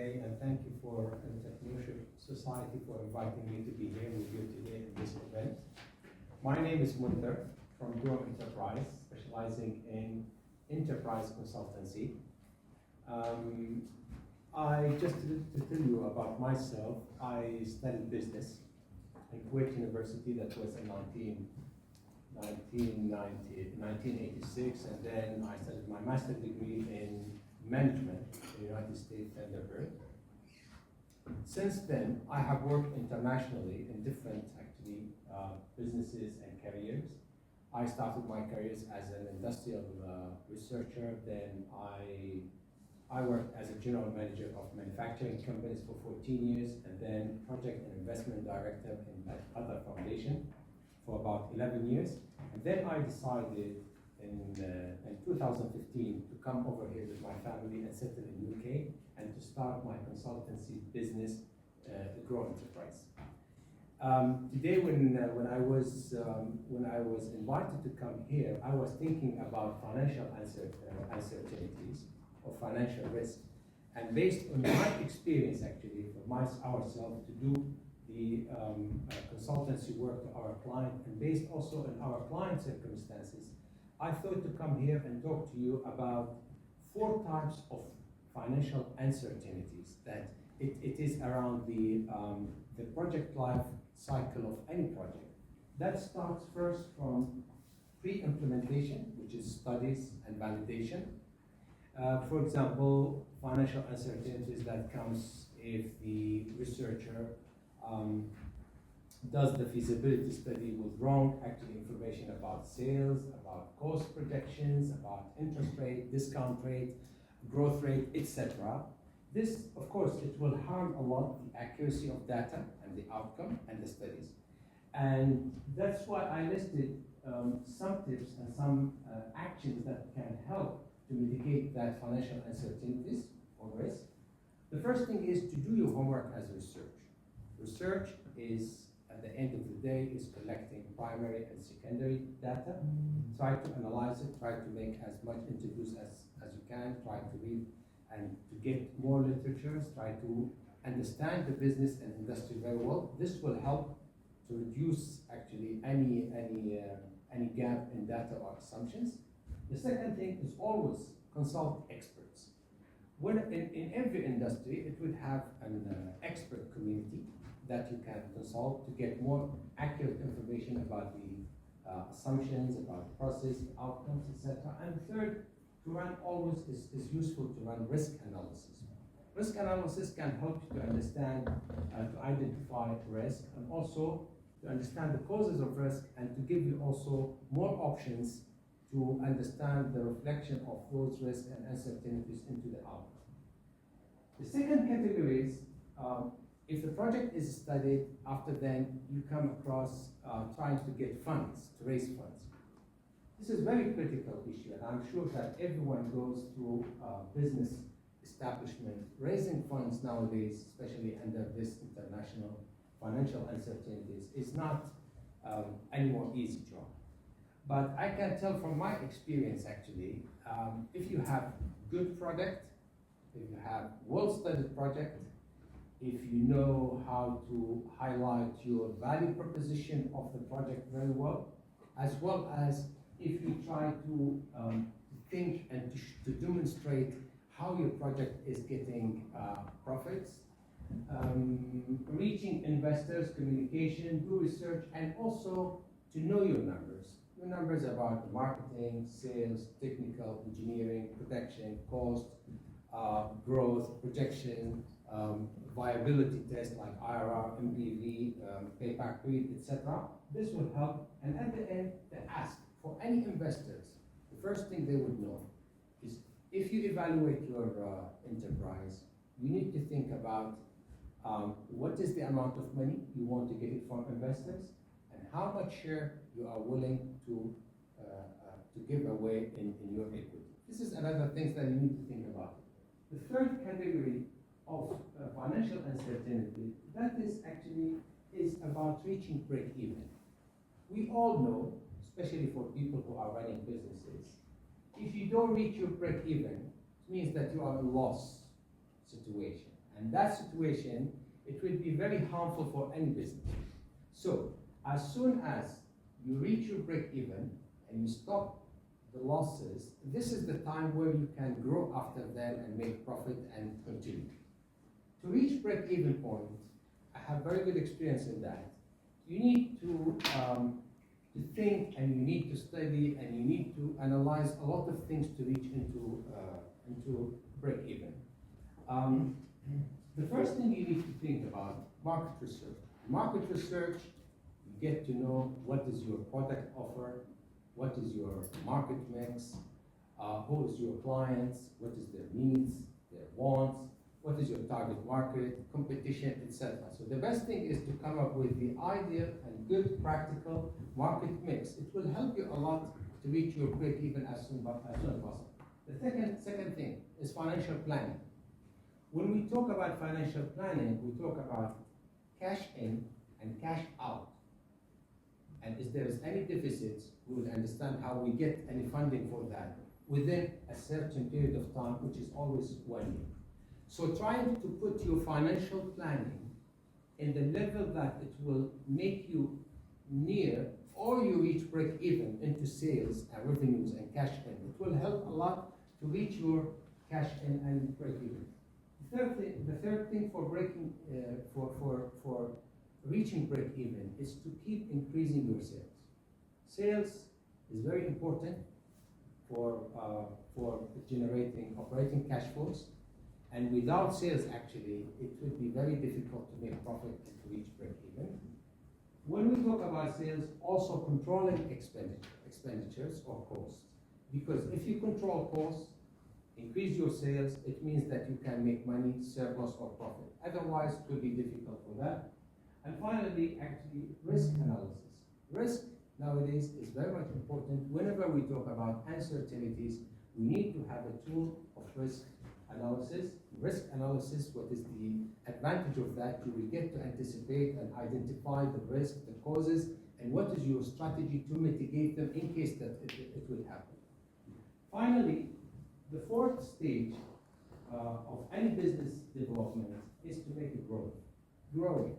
today, and thank you for Entrepreneurship Society for inviting me to be here with you today in this event. My name is Munter from Durham Enterprise, specializing in enterprise consultancy. Just to tell you about myself, I studied business in Kuwait University. That was in 1986, and then I studied my master's degree in management in the United States Thunderbird. Since then, I have worked internationally in different businesses and careers. I started my careers as an industrial researcher. Then I worked as a general manager of manufacturing companies for 14 years, and then project and investment director in other foundation for about 11 years. And then I decided in 2015 to come over here with my family and settle in UK and to start my consultancy business, Grow Enterprise. Today, when I was invited to come here, I was thinking about financial uncertainties or financial risk, and based on my experience, actually, for ourselves to do the consultancy work to our client, and based also on our client circumstances, I thought to come here and talk to you about 4 types of financial uncertainties that it is around the project life cycle of any project. That starts first from pre-implementation, which is studies and validation. For example, financial uncertainties that comes if the researcher does the feasibility study with wrong information about sales, about cost projections, about interest rate, discount rate, growth rate, etc. This, of course, it will harm a lot the accuracy of data and the outcome and the studies. And that's why I listed some tips and some actions that can help to mitigate that financial uncertainties or risk. The first thing is to do your homework as research. Research is, at the end of the day, is collecting primary and secondary data. Try to analyze it, try to make as much interviews as you can, try to read and to get more literatures, try to understand the business and industry very well. This will help to reduce actually any gap in data or assumptions. The second thing is always consult experts. When in every industry, it would have an expert community that you can consult to get more accurate information about the assumptions, about the process, the outcomes, etc. And third, to run always is useful to run risk analysis. Risk analysis can help you to understand, to identify risk, and also to understand the causes of risk, and to give you also more options to understand the reflection of those risks and uncertainties into the outcome. The second category is if the project is studied, after then you come across trying to get funds, to raise funds. This is a very critical issue, and I'm sure that everyone goes through business establishment. Raising funds nowadays, especially under this international financial uncertainties, is not any more easy job. But I can tell from my experience, actually, if you have good product, if you have well-studied project, if you know how to highlight your value proposition of the project very well as if you try to think and to demonstrate how your project is getting profits, reaching investors, communication, do research, and also to know your numbers. Your numbers about marketing, sales, technical, engineering, production, cost, growth, projection, viability tests like IRR, MPV, payback period, etc. This will help. And at the end, the ask for any investors, the first thing they would know is if you evaluate your enterprise, you need to think about what is the amount of money you want to get it from investors, and how much share you are willing to give away in your equity. This is another thing that you need to think about. The third category of financial uncertainty, that is about reaching break-even. We all know, especially for people who are running businesses, if you don't reach your break-even, it means that you are in a loss situation. And that situation, it will be very harmful for any business. So, as soon as you reach your break-even and you stop the losses, this is the time where you can grow after them and make profit and continue. To reach break-even point, I have very good experience in that. You need to think, and you need to study, and you need to analyze a lot of things to reach into break-even. The first thing you need to think about, market research. Market research, you get to know what is your product offer, what is your market mix, who is your clients, what is their needs, their wants, what is your target market, competition, etc. So the best thing is to come up with the ideal and good practical market mix. It will help you a lot to reach your break-even as soon as possible. The second thing is financial planning. When we talk about financial planning, we talk about cash in and cash out. And if there is any deficits, we will understand how we get any funding for that within a certain period of time, which is always 1 year. So trying to put your financial planning in the level that it will make you near or you reach break-even into sales and revenues and cash in. It will help a lot to reach your cash in and break-even. The third thing for reaching break-even is to keep increasing your sales. Sales is very important for generating operating cash flows, and without sales, actually, it would be very difficult to make profit and to reach break-even. When we talk about sales, also controlling expenditures or costs, because if you control costs, increase your sales, it means that you can make money, surplus or profit. Otherwise, it will be difficult for that. And finally, actually, risk analysis. Risk nowadays is very much important. Whenever we talk about uncertainties, we need to have a tool of risk analysis. Risk analysis, what is the advantage of that? You will get to anticipate and identify the risk, the causes, and what is your strategy to mitigate them in case that it will happen. Finally, the fourth stage of any business development is to make it grow. Growing.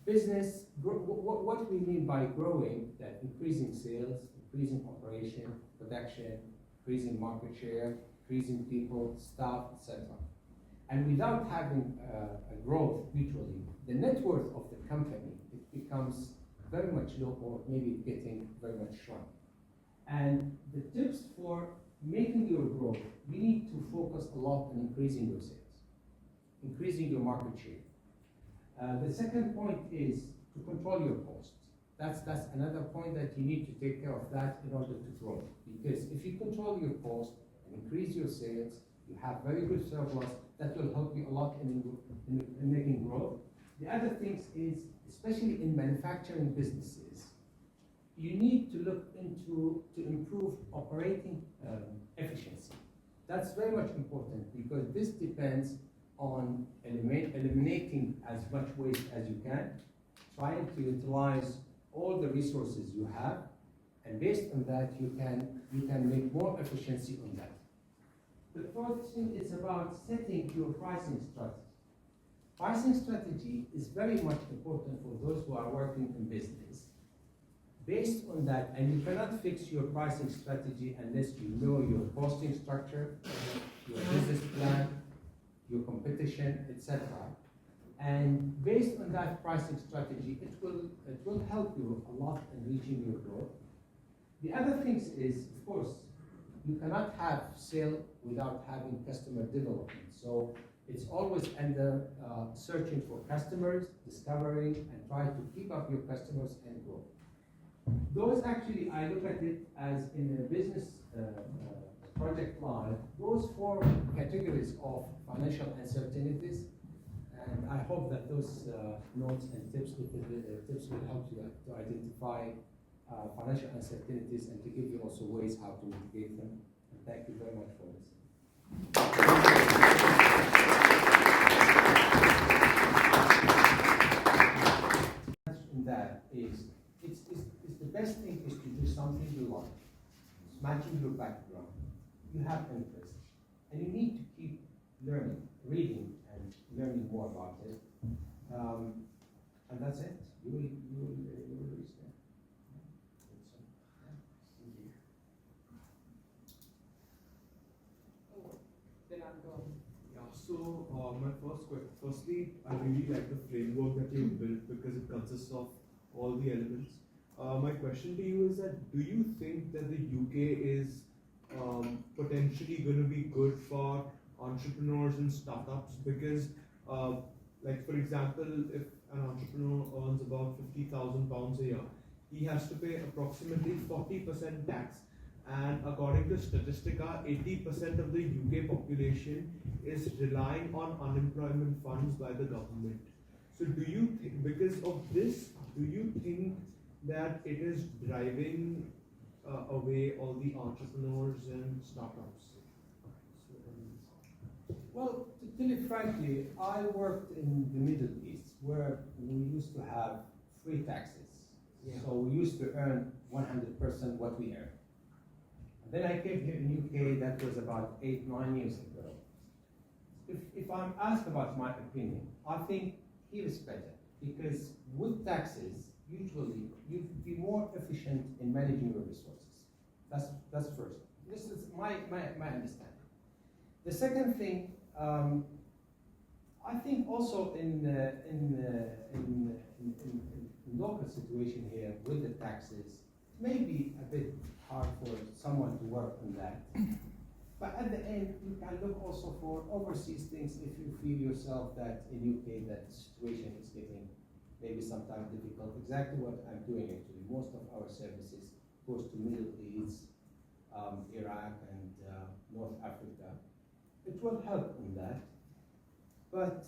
Business, what we mean by growing, that increasing sales, increasing operation, production, increasing market share, increasing people, staff, etc. And without having a growth mutually, the net worth of the company, it becomes very much low or maybe getting very much shrunk. And the tips for making your growth, we need to focus a lot on increasing your sales, increasing your market share. The second point is to control your costs. That's another point that you need to take care of that in order to grow. Because if you control your costs and increase your sales, you have very good surplus, that will help you a lot in making growth. The other things is, especially in manufacturing businesses, you need to look into to improve operating efficiency. That's very much important because this depends on eliminating as much waste as you can, trying to utilize all the resources you have, and based on that you can make more efficiency on that. The fourth thing is about setting your pricing strategy. Pricing strategy is very much important for those who are working in business. Based on that, and you cannot fix your pricing strategy unless you know your costing structure, your business plan, your competition, etc. And based on that pricing strategy, it will help you a lot in reaching your goal. The other things is, of course, you cannot have sale without having customer development. So it's always under searching for customers, discovering, and try to keep up your customers and grow. Those actually, I look at it as in a business project line, those four categories of financial uncertainties, and I hope that those notes and tips will help you to identify financial uncertainties and to give you also ways how to mitigate them. And thank you very much for listening. That is, it's the best thing is to do something you like. It's matching your background. You have interest, and you need to keep learning, reading, and learning more about it. And that's it. You will reach there. Thank you. Then I'm going. Yeah, so my firstly, I really like the framework that you built because it consists of all the elements. My question to you is that do you think that the UK is potentially going to be good for entrepreneurs and startups? Because, like for example, if an entrepreneur earns about £50,000 a year, he has to pay approximately 40% tax. And according to Statistica, 80% of the UK population is relying on unemployment funds by the government. So do you think, because of this, do you think that it is driving away all the entrepreneurs and startups? Well, to tell you frankly, I worked in the Middle East where we used to have free taxes. Yeah. So we used to earn 100% what we earn. And then I came here in UK, that was about 8-9 years ago. If I'm asked about my opinion, I think here is better because with taxes, usually you can be more efficient in managing your resources. That's first. This is my understanding. The second thing, I think also in local situation here with the taxes, maybe a bit hard for someone to work on that. But at the end, you can look also for overseas things if you feel yourself that in UK that the situation is getting maybe sometimes difficult. Exactly what I'm doing actually. Most of our services goes to Middle East, Iraq and North Africa. It will help in that. But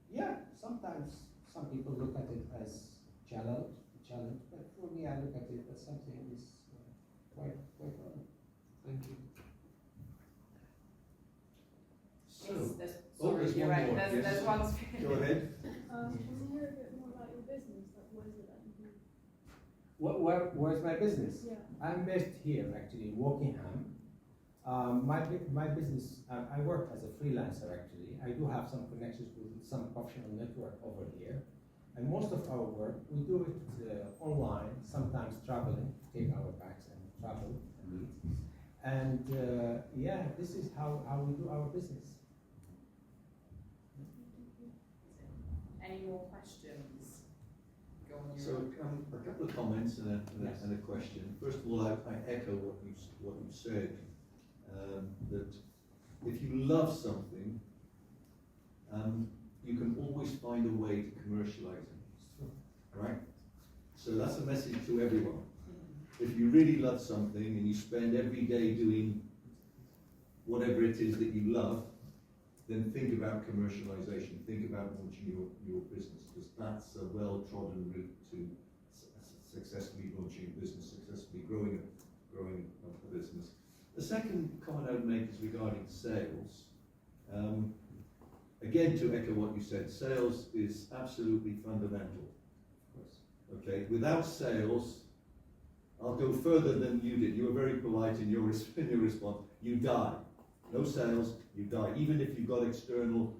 yeah, sometimes some people look at it as challenge, but for me I look at it as something is quite well. Thank you. Yes, there's, Oh, sorry, there's you're one right. more, There's, yes. there's one. Go ahead. Can we hear a bit more about your business? Like, what is it that you do? Where's my business? Yeah. I'm based here actually in Wokingham. My business, I work as a freelancer actually. I do have some connections with some professional network over here. And most of our work, we do it online, sometimes traveling, take our bags and travel and meet. And yeah, this is how we do our business. Any more questions? Go on, So your a couple of comments and Yes. a question. First of all, I echo what you said, that if you love something, you can always find a way to commercialize it, right? So that's a message to everyone. If you really love something and you spend every day doing whatever it is that you love, then think about commercialization, think about launching your business, because that's a well-trodden route to successfully launching a business, successfully growing a business. The second comment I would make is regarding sales. Again, to echo what you said, sales is absolutely fundamental. Okay, without sales, I'll go further than you did. You were very polite in your response. You die. No sales, you die. Even if you've got external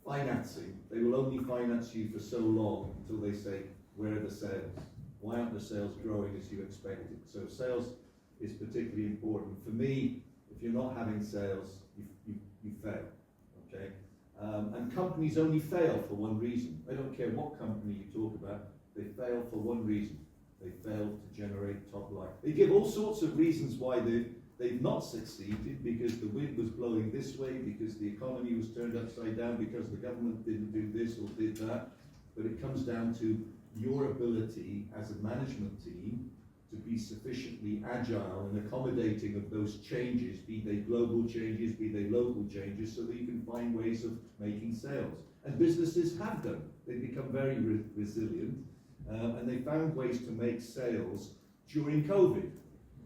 financing, they will only finance you for so long until they say, where are the sales? Why aren't the sales growing as you expected? So sales is particularly important. For me, if you're not having sales, you fail. Okay? And companies only fail for one reason. I don't care what company you talk about, they fail for one reason. They fail to generate top line. They give all sorts of reasons why they've not succeeded, because the wind was blowing this way, because the economy was turned upside down, because the government didn't do this or did that. But it comes down to your ability as a management team to be sufficiently agile and accommodating of those changes, be they global changes, be they local changes, so that you can find ways of making sales. And businesses have them. They've become very resilient, and they found ways to make sales during COVID.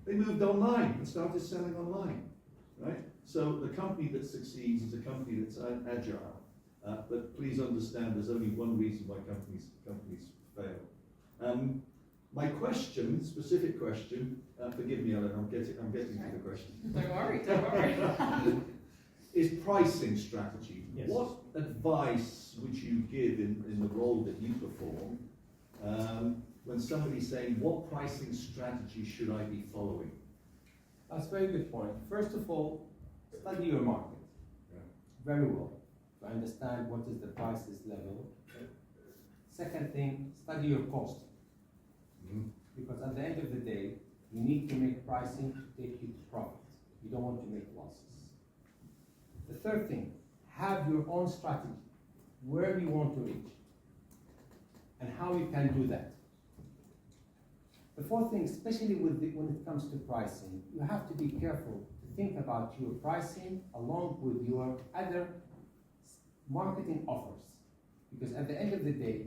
They moved online and started selling online, right? So the company that succeeds is a company that's agile. But please understand, there's only one reason why companies fail. My question, specific question, forgive me, Alan, I'm getting to the question. Don't worry, don't worry. is pricing strategy. Yes. What advice would you give in the role that you perform when somebody's saying, what pricing strategy should I be following? That's a very good point. First of all, study your market very well to understand what is the prices level. Second thing, study your cost. Because at the end of the day, you need to make pricing to take you to profit. You don't want to make losses. The third thing, have your own strategy, where you want to reach, and how you can do that. The fourth thing, especially when it comes to pricing, you have to be careful to think about your pricing along with your other marketing offers. Because at the end of the day,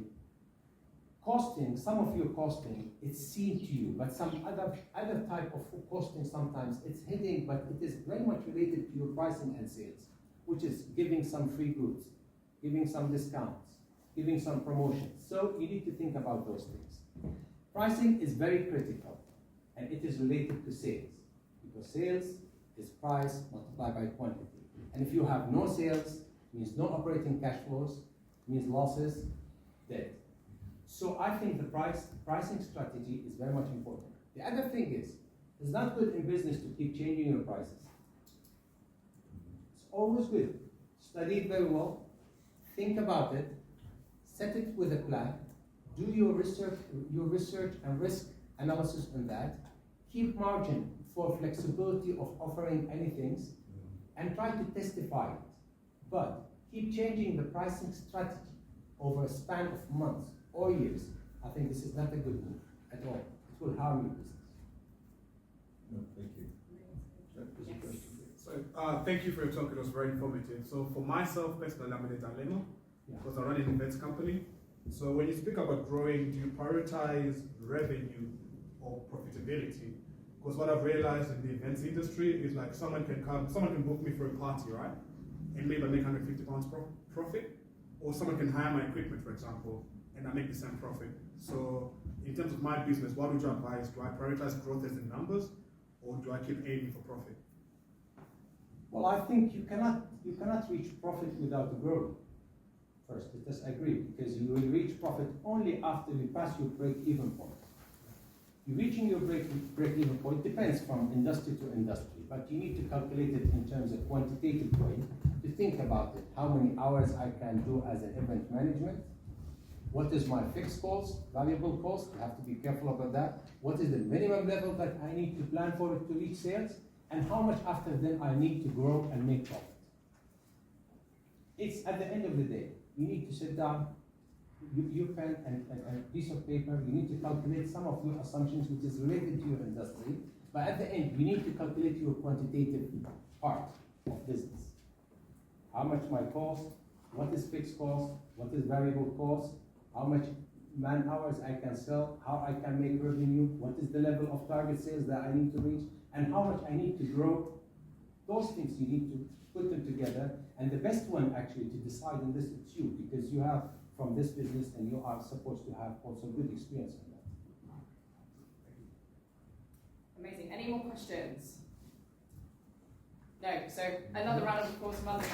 costing, some of your costing, it's seen to you, but some other type of costing sometimes it's hidden, but it is very much related to your pricing and sales, which is giving some free goods, giving some discounts, giving some promotions. So you need to think about those things. Pricing is very critical, and it is related to sales, because sales is price multiplied by quantity. And if you have no sales, means no operating cash flows, means losses, debt. So I think the pricing strategy is very much important. The other thing is, it's not good in business to keep changing your prices. It's always good. Study it very well, think about it, set it with a plan, do your research and risk analysis on that, keep margin for flexibility of offering anything, and try to testify it. But keep changing the pricing strategy over a span of months or years. I think this is not a good move at all. It will harm your business. No, thank you. There's a question. So, thank you for your talk. It was very informative. So, for myself personally, I'm in a dilemma because I run an events company. So, when you speak about growing, do you prioritize revenue or profitability? Because what I've realized in the events industry is like someone can book me for a party, right? And maybe I make £150 profit, or someone can hire my equipment, for example, and I make the same profit. So, in terms of my business, what would you advise? Do I prioritize growth as in numbers, or do I keep aiming for profit? Well, I think you cannot reach profit without growth. First, let us agree, because you will reach profit only after you pass your break-even point. You're reaching your break-even point depends from industry to industry, but you need to calculate it in terms of quantitative way to think about it. How many hours I can do as an event management? What is my fixed cost, variable cost? You have to be careful about that. What is the minimum level that I need to plan for it to reach sales? And how much after then I need to grow and make profit? It's at the end of the day, you need to sit down, your pen and a piece of paper, you need to calculate some of your assumptions which is related to your industry, but at the end, you need to calculate your quantitative part of business. How much my cost, what is fixed cost, what is variable cost, how much man hours I can sell, how I can make revenue, what is the level of target sales that I need to reach, and how much I need to grow. Those things you need to put them together, and the best one actually to decide on this is you, because you have from this business and you are supposed to have also good experience in that. Amazing. Any more questions? No. So another round of applause from us.